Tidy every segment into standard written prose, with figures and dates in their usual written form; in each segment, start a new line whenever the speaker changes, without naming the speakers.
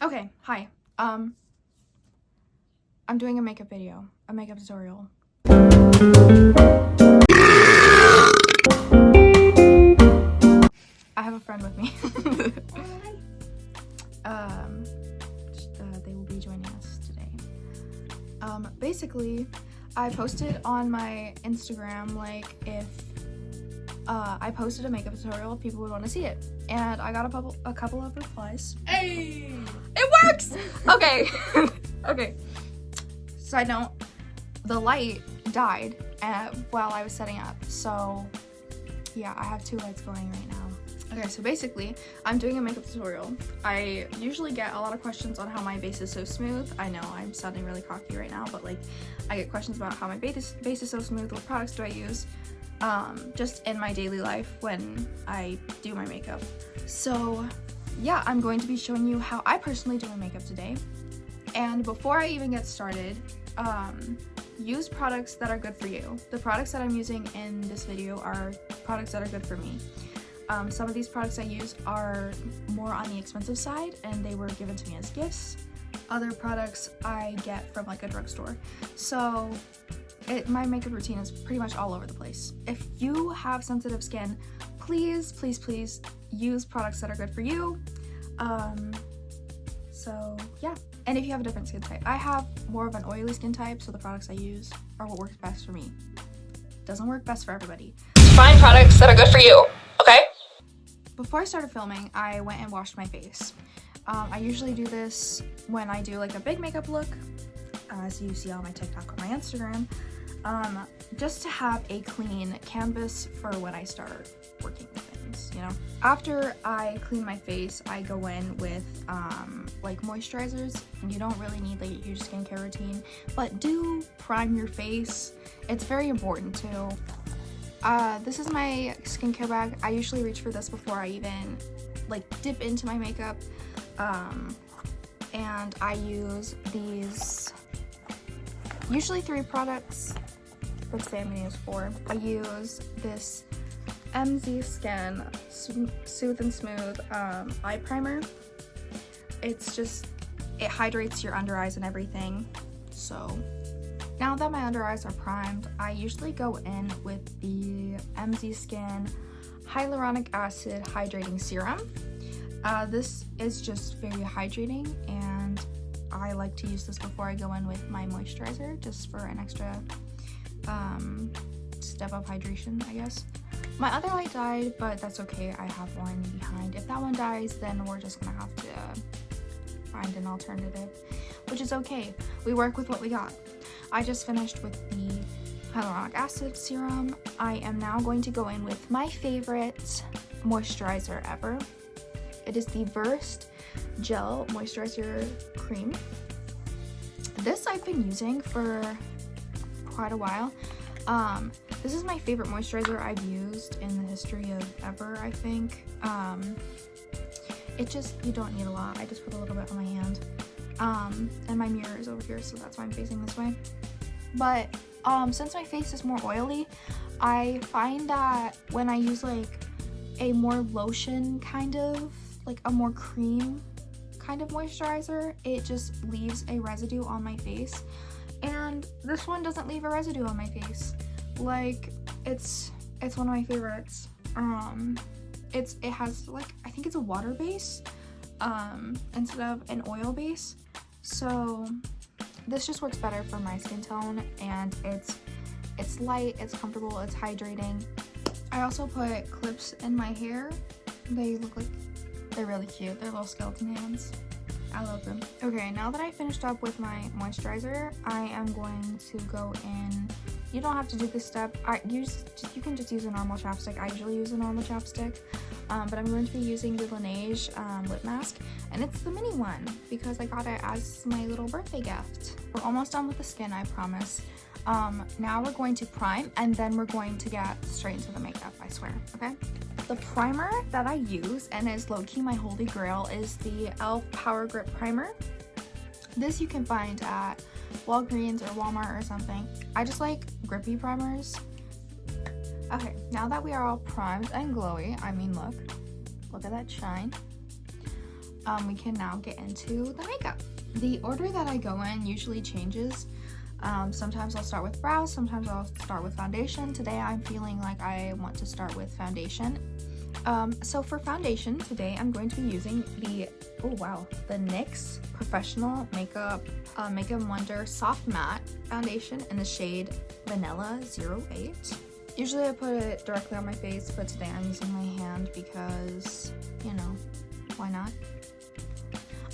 Okay, hi. I'm doing a makeup video, a makeup tutorial. I have a friend with me. They will be joining us today. Basically, I posted on my Instagram, like, if I posted a makeup tutorial, if people would want to see it. And I got a couple of replies.
Hey!
It works! Okay. Okay. Side note, the light died while I was setting up. So, yeah, I have 2 lights going right now. Okay, so basically, I'm doing a makeup tutorial. I usually get a lot of questions on how my base is so smooth. I know I'm sounding really cocky right now, but like, I get questions about how my base is so smooth, what products do I use, just in my daily life when I do my makeup. So yeah, I'm going to be showing you how I personally do my makeup today. And before I even get started, use products that are good for you. The products that I'm using in this video are products that are good for me. Some of these products I use are more on the expensive side and they were given to me as gifts. Other products I get from like a drugstore. So my makeup routine is pretty much all over the place. If you have sensitive skin, please, please, please use products that are good for you. So yeah. And if you have a different skin type, I have more of an oily skin type, so the products I use are what works best for me. Doesn't work best for everybody.
Find products that are good for you, okay?
Before I started filming, I went and washed my face. I usually do this when I do like a big makeup look, as you see on my TikTok or my Instagram, just to have a clean canvas for when I start working with things, you know? After I clean my face, I go in with like moisturizers. You don't really need like a huge skincare routine, but do prime your face. It's very important too. This is my skincare bag. I usually reach for this before I even like dip into my makeup. And I use these, usually 3 products. Let's say I'm gonna use 4. I use this MZ Skin Soothe and Smooth eye primer. It's just, it hydrates your under eyes and everything. So now that my under eyes are primed, I usually go in with the MZ Skin Hyaluronic Acid Hydrating Serum. This is just very hydrating, and I like to use this before I go in with my moisturizer, just for an extra step of hydration, I guess. My other light died, but that's okay. I have one behind. If that one dies, then we're just gonna have to find an alternative, which is okay. We work with what we got. I just finished with the hyaluronic acid serum. I am now going to go in with my favorite moisturizer ever. It is the Versed Gel Moisturizer Cream. This I've been using for quite a while. This is my favorite moisturizer I've used in the history of ever, I think. It just, you don't need a lot. I just put a little bit on my hand. And my mirror is over here, so that's why I'm facing this way. But since my face is more oily, I find that when I use like a more lotion kind of, like a more cream kind of moisturizer, it just leaves a residue on my face. And this one doesn't leave a residue on my face. Like, it's one of my favorites. It has like, I think it's a water base instead of an oil base. So this just works better for my skin tone, and it's light, it's comfortable, it's hydrating. I also put clips in my hair. They look like, they're really cute. They're little skeleton hands. I love them. Okay, now that I finished up with my moisturizer, I am going to go in. You don't have to do this step. You can just use a normal chapstick. I usually use a normal chapstick, but I'm going to be using the Laneige lip mask, and it's the mini one because I got it as my little birthday gift. We're almost done with the skin, I promise. Now we're going to prime, and then we're going to get straight into the makeup, I swear, okay? The primer that I use, and is low-key my holy grail, is the e.l.f. Power Grip Primer. This you can find at Walgreens or Walmart or something. I just like grippy primers. Okay, now that we are all primed and glowy, I mean, look at that shine. we can now get into the makeup. The order that I go in usually changes. Sometimes I'll start with brows, sometimes I'll start with foundation. Today I'm feeling like I want to start with foundation. So for foundation, today I'm going to be using the NYX Professional Makeup Makeup Wonder Soft Matte Foundation in the shade Vanilla 08. Usually I put it directly on my face, but today I'm using my hand because, you know, why not?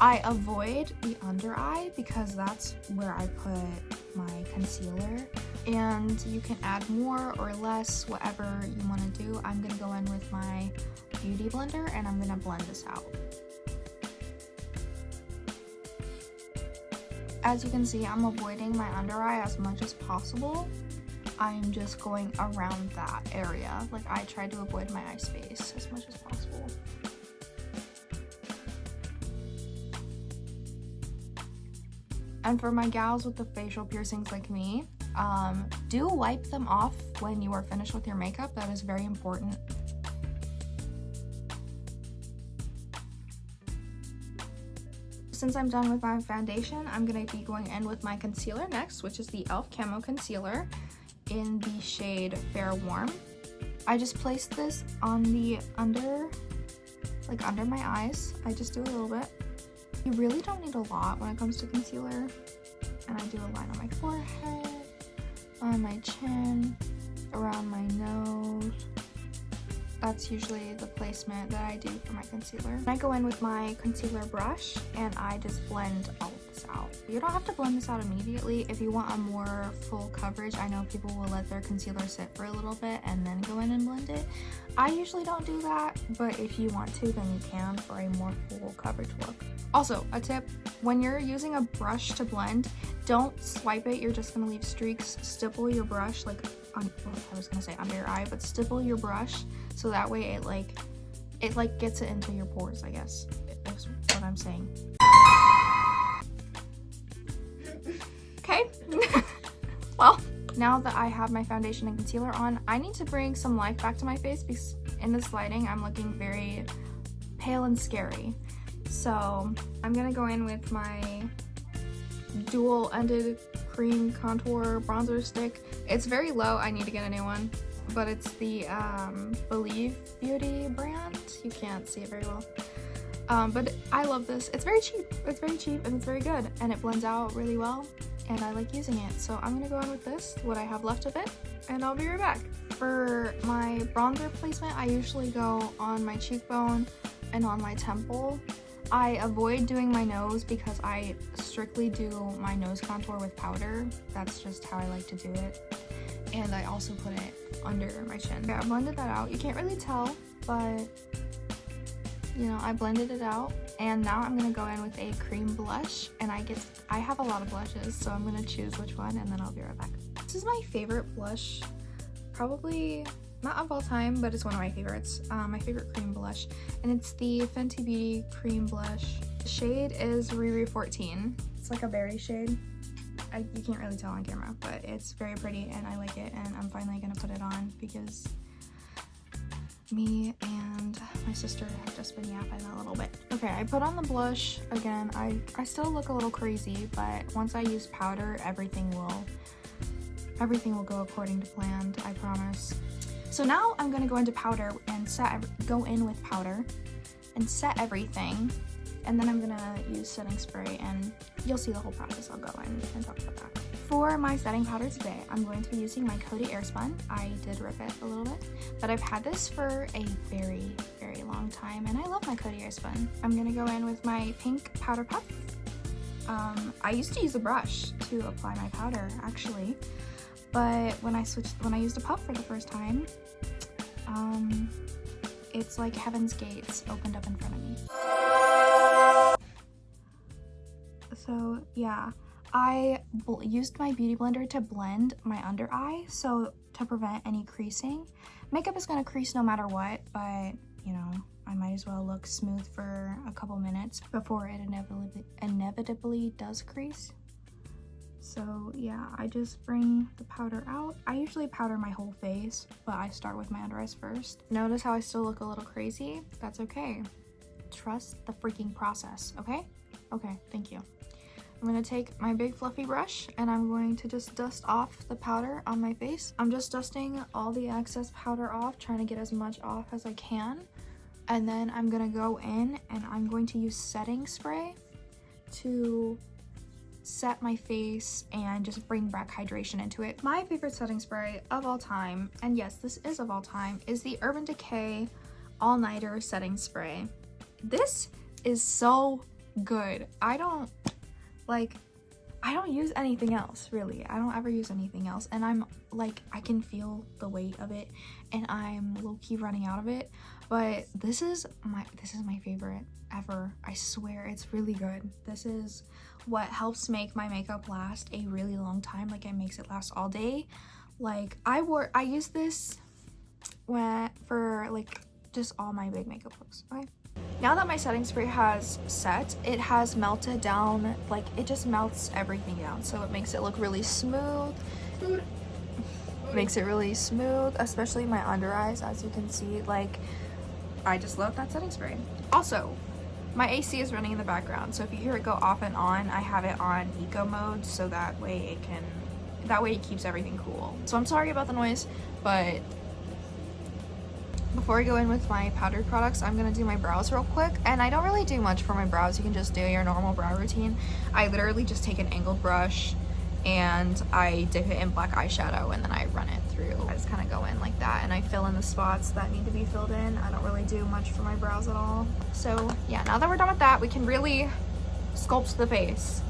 I avoid the under eye because that's where I put my concealer, and you can add more or less, whatever you want to do. I'm going to go in with my beauty blender and I'm going to blend this out. As you can see, I'm avoiding my under eye as much as possible. I'm just going around that area. Like, I try to avoid my eye space as much as possible. And for my gals with the facial piercings like me, do wipe them off when you are finished with your makeup. That is very important. Since I'm done with my foundation, I'm going to be going in with my concealer next, which is the e.l.f. Camo Concealer in the shade Fair Warm. I just placed this on the under my eyes. I just do a little bit. You really don't need a lot when it comes to concealer. And I do a line on my forehead, on my chin, around my nose. That's usually the placement that I do for my concealer. I go in with my concealer brush and I just blend all of this out. You don't have to blend this out immediately. If you want a more full coverage, I know people will let their concealer sit for a little bit and then go in and blend it. I usually don't do that, but if you want to, then you can for a more full coverage look. Also, a tip, when you're using a brush to blend, don't swipe it. You're just gonna leave streaks. Stipple your brush, like, I was gonna say under your eye, but stipple your brush so that way it gets it into your pores, I guess, is what I'm saying. Okay. Well, now that I have my foundation and concealer on, I need to bring some life back to my face because in this lighting, I'm looking very pale and scary. So I'm gonna go in with my dual-ended cream contour bronzer stick. It's very low. I need to get a new one, but it's the Believe Beauty brand. You can't see it very well, but I love this. It's very cheap. It's very cheap and it's very good, and it blends out really well, and I like using it. So I'm gonna go in with this, what I have left of it, and I'll be right back. For my bronzer placement, I usually go on my cheekbone and on my temple. I avoid doing my nose because I strictly do my nose contour with powder. That's just how I like to do it. And I also put it under my chin. Okay, I blended that out. You can't really tell, but you know, I blended it out. And now I'm gonna go in with a cream blush, and I have a lot of blushes, so I'm gonna choose which one and then I'll be right back. This is my favorite blush, probably not of all time, but it's one of my favorites. My favorite cream blush, and it's the Fenty Beauty cream blush. The shade is Riri 14. It's like a berry shade. You can't really tell on camera, but it's very pretty and I like it, and I'm finally gonna put it on because me and my sister have just been yapping a little bit. Okay, I put on the blush again. I still look a little crazy, but once I use powder, everything will go according to plan, I promise. So now I'm gonna go into powder and go in with powder and set everything, and then I'm gonna use setting spray, and you'll see the whole process. I'll go in and talk about that. For my setting powder today, I'm going to be using my Coty Airspun. I did rip it a little bit, but I've had this for a very, very long time, and I love my Coty Airspun. I'm gonna go in with my pink powder puff. I used to use a brush to apply my powder, actually. But when I used a puff for the first time, it's like heaven's gates opened up in front of me. So yeah, I used my beauty blender to blend my under eye, so to prevent any creasing. Makeup is gonna crease no matter what, but you know, I might as well look smooth for a couple minutes before it inevitably does crease. So yeah, I just bring the powder out. I usually powder my whole face, but I start with my under eyes first. Notice how I still look a little crazy? That's okay. trust the freaking process, okay? Okay, thank you. I'm gonna take my big fluffy brush and I'm going to just dust off the powder on my face. I'm just dusting all the excess powder off, trying to get as much off as I can. And then I'm gonna go in and I'm going to use setting spray to set my face and just bring back hydration into it. My favorite setting spray of all time, and yes, this is of all time, is the Urban Decay All Nighter Setting Spray. This is so good. I don't use anything else, really. I don't ever use anything else, and I'm like, I can feel the weight of it and I'm low-key running out of it, but this is my favorite ever. I swear, it's really good. This is what helps make my makeup last a really long time. Like, it makes it last all day. Like, I use this for like just all my big makeup looks. Okay, now that my setting spray has set, it has melted down. Like, it just melts everything down, so it makes it look really smooth. Makes it really smooth, especially my under eyes, as you can see. Like, I just love that setting spray. Also, my AC is running in the background, so if you hear it go off and on, I have it on eco mode, so that way it keeps everything cool. So I'm sorry about the noise, but before I go in with my powdered products, I'm gonna do my brows real quick. And I don't really do much for my brows. You can just do your normal brow routine. I literally just take an angled brush and I dip it in black eyeshadow and then I run it through. I just kind of go in like that and I fill in the spots that need to be filled in. I don't really do much for my brows at all. So yeah, now that we're done with that, we can really sculpt the face.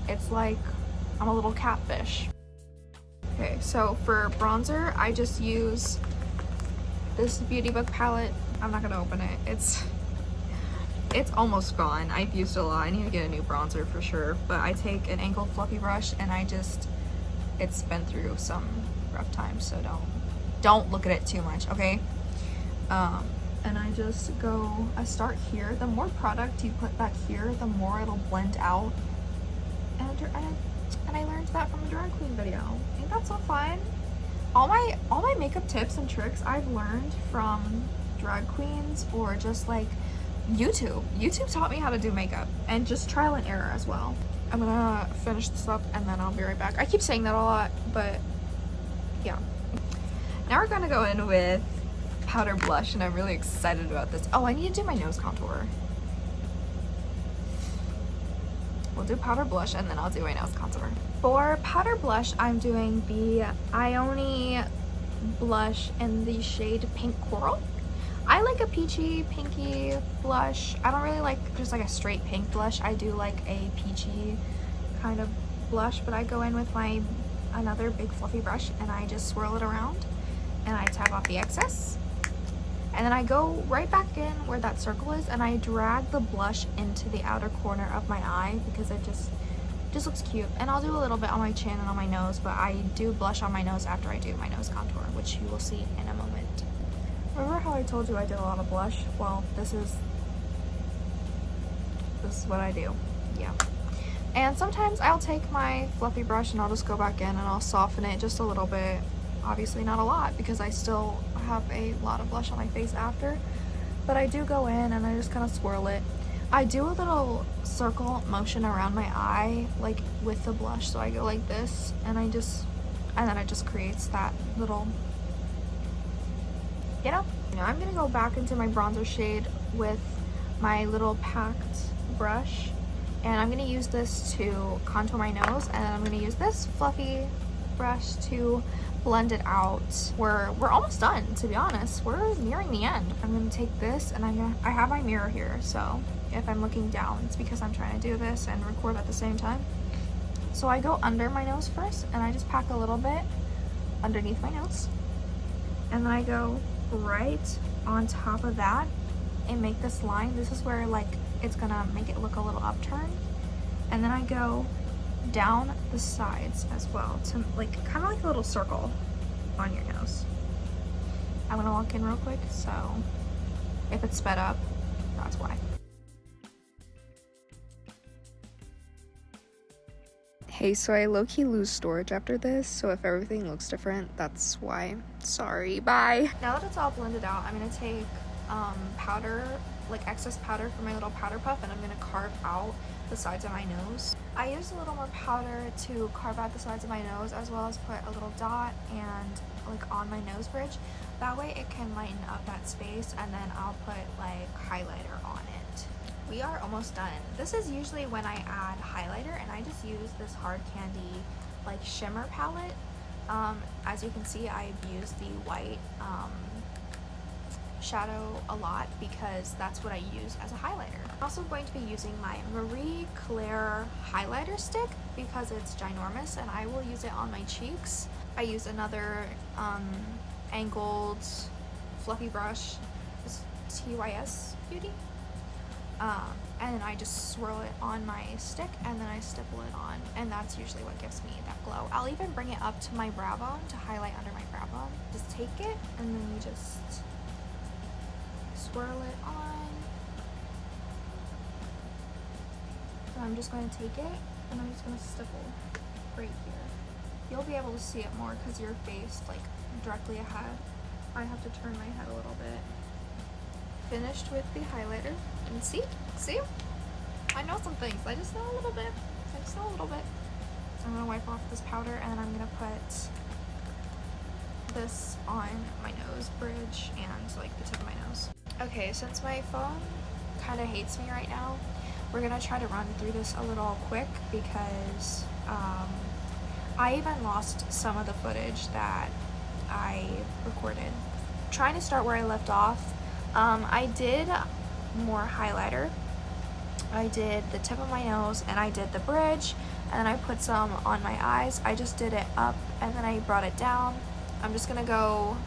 It's like I'm a little catfish. Okay, so for bronzer, I just use this Beauty Book palette. I'm not gonna open it. It's almost gone. I've used it a lot. I need to get a new bronzer for sure. But I take an angled fluffy brush and it's been through some rough times, so don't look at it too much, okay? And I start here. The more product you put back here, the more it'll blend out. And I learned that from a drag queen video. Ain't that so fun? All my makeup tips and tricks I've learned from drag queens or just like YouTube. YouTube taught me how to do makeup, and just trial and error as well. I'm gonna finish this up and then I'll be right back. I keep saying that a lot, but yeah. Now we're gonna go in with powder blush, and I'm really excited about this. Oh, I need to do my nose contour. We'll do powder blush and then I'll do my nose contour. For powder blush, I'm doing the Ioni blush in the shade Pink Coral. I like a peachy, pinky blush. I don't really like just like a straight pink blush. I do like a peachy kind of blush, but I go in with my another big fluffy brush and I just swirl it around and I tap off the excess. And then I go right back in where that circle is and I drag the blush into the outer corner of my eye because it just looks cute. And I'll do a little bit on my chin and on my nose, but I do blush on my nose after I do my nose contour, which you will see in a moment. Remember how I told you I did a lot of blush? Well, this is what I do. Yeah. And sometimes I'll take my fluffy brush and I'll just go back in and I'll soften it just a little bit. Obviously not a lot because I still have a lot of blush on my face after, but I do go in and I just kind of swirl it. I do a little circle motion around my eye like with the blush, so I go like this and then it just creates that little, you know? Now I'm gonna go back into my bronzer shade with my little packed brush, and I'm gonna use this to contour my nose, and then I'm gonna use this fluffy brush to blend it out. We're almost done, to be honest. We're nearing the end. I'm gonna take this and I have my mirror here, so if I'm looking down, it's because I'm trying to do this and record at the same time. So I go under my nose first and I just pack a little bit underneath my nose, and then I go right on top of that and make this line. This is where like it's gonna make it look a little upturned, and then I go down the sides as well to like kind of like a little circle on your nose. I'm gonna walk in real quick, so if it's sped up, that's why. Hey, so I low-key lose storage after this, so if everything looks different, that's why. Sorry, bye. Now that it's all blended out, I'm gonna take powder like excess powder from my little powder puff, and I'm gonna carve out the sides of my nose. I used a little more powder to carve out the sides of my nose, as well as put a little dot and like on my nose bridge. That way it can lighten up that space, and then I'll put like highlighter on it. We are almost done. This is usually when I add highlighter, and I just use this Hard Candy like shimmer palette. As you can see, I've used the white shadow a lot because that's what I use as a highlighter. I'm also going to be using my Marie Claire highlighter stick because it's ginormous, and I will use it on my cheeks. I use another angled fluffy brush, this TYS Beauty, and then I just swirl it on my stick, and then I stipple it on, and that's usually what gives me that glow. I'll even bring it up to my brow bone to highlight under my brow bone. Just take it, and then you just swirl it on. So I'm just going to take it, and I'm just going to stipple right here. You'll be able to see it more because you're faced like directly ahead. I have to turn my head a little bit. Finished with the highlighter, and see? I know some things. I just know a little bit. I'm gonna wipe off this powder, and then I'm gonna put this on my nose bridge and like the tip of my nose. Okay, since my phone kind of hates me right now, we're gonna try to run through this a little quick because I even lost some of the footage that I recorded. Trying to start where I left off, I did more highlighter. I did the tip of my nose, and I did the bridge, and then I put some on my eyes. I just did it up, and then I brought it down. I'm just gonna go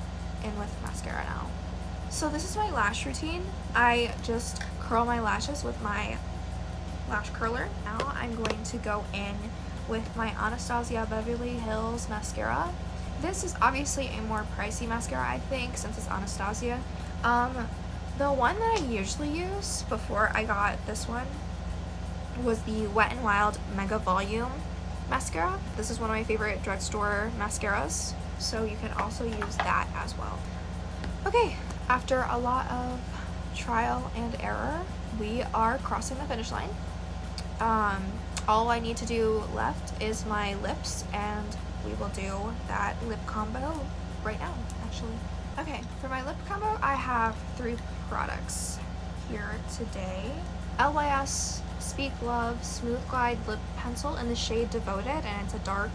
in with mascara now. So this is my lash routine. I just curl my lashes with my lash curler. Now I'm going to go in with my Anastasia Beverly Hills mascara. This is obviously a more pricey mascara, I think, since it's Anastasia. The one that I usually use before I got this one was the Wet n Wild Mega Volume mascara. This is one of my favorite drugstore mascaras, so you can also use that as well. Okay, after a lot of trial and error, we are crossing the finish line. All I need to do left is my lips, and we will do that lip combo right now, actually. Okay, for my lip combo, I have 3 products here today. LYS Speak Love Smooth Glide Lip Pencil in the shade Devoted, and it's a dark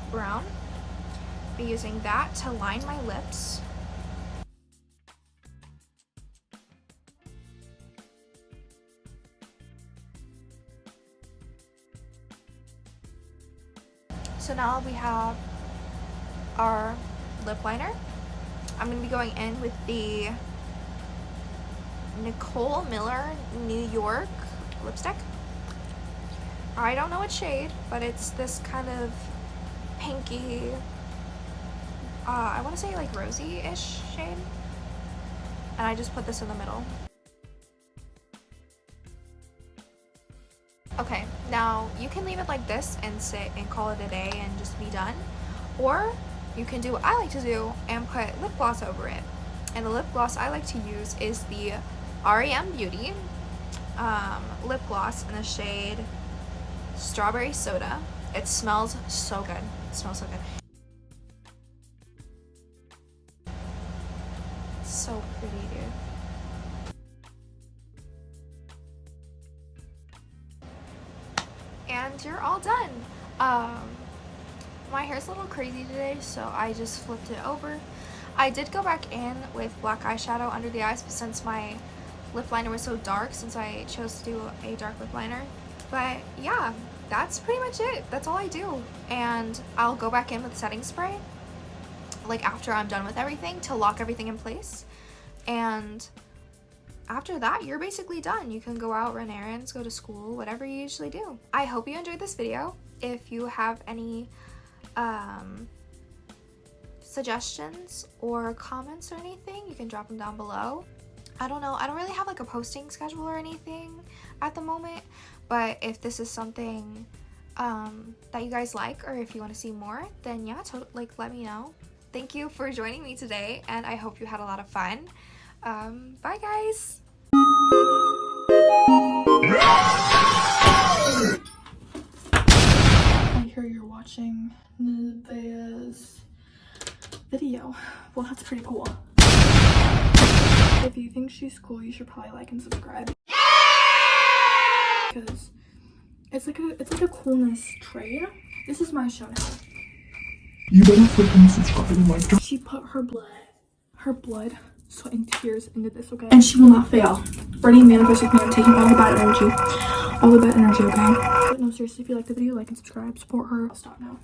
brown. I'll be using that to line my lips. So now we have our lip liner. I'm going to be going in with the Nicole Miller New York lipstick. I don't know what shade, but it's this kind of pinky, I want to say like rosy-ish shade. And I just put this in the middle. Okay, now you can leave it like this and sit and call it a day and just be done. Or you can do what I like to do and put lip gloss over it. And the lip gloss I like to use is the REM Beauty lip gloss in the shade Strawberry Soda. It smells so good. It smells so good. It's so pretty, dude. And you're all done. My hair's a little crazy today, so I just flipped it over. I did go back in with black eyeshadow under the eyes, but since my lip liner was so dark, since I chose to do a dark lip liner. But yeah, that's pretty much it. That's all I do. And I'll go back in with setting spray like after I'm done with everything to lock everything in place. And after that, you're basically done. You can go out, run errands, go to school, whatever you usually do. I hope you enjoyed this video. If you have any suggestions or comments or anything, you can drop them down below. I don't know, I don't really have like a posting schedule or anything at the moment, but if this is something that you guys like, or if you want to see more, then yeah, let me know. Thank you for joining me today, and I hope you had a lot of fun. Bye guys! I hear you're watching Nevaeh's video. Well, that's pretty cool. If you think she's cool, you should probably like and subscribe. Because it's like a coolness trait. This is my show now.
You better freaking subscribe and like.
She put her blood, sweat, and tears into this, okay? And she will not fail. Ready, manifest with me. I'm taking all the bad energy. All the bad energy, okay? But no, seriously, if you like the video, like and subscribe. Support her. I'll stop now.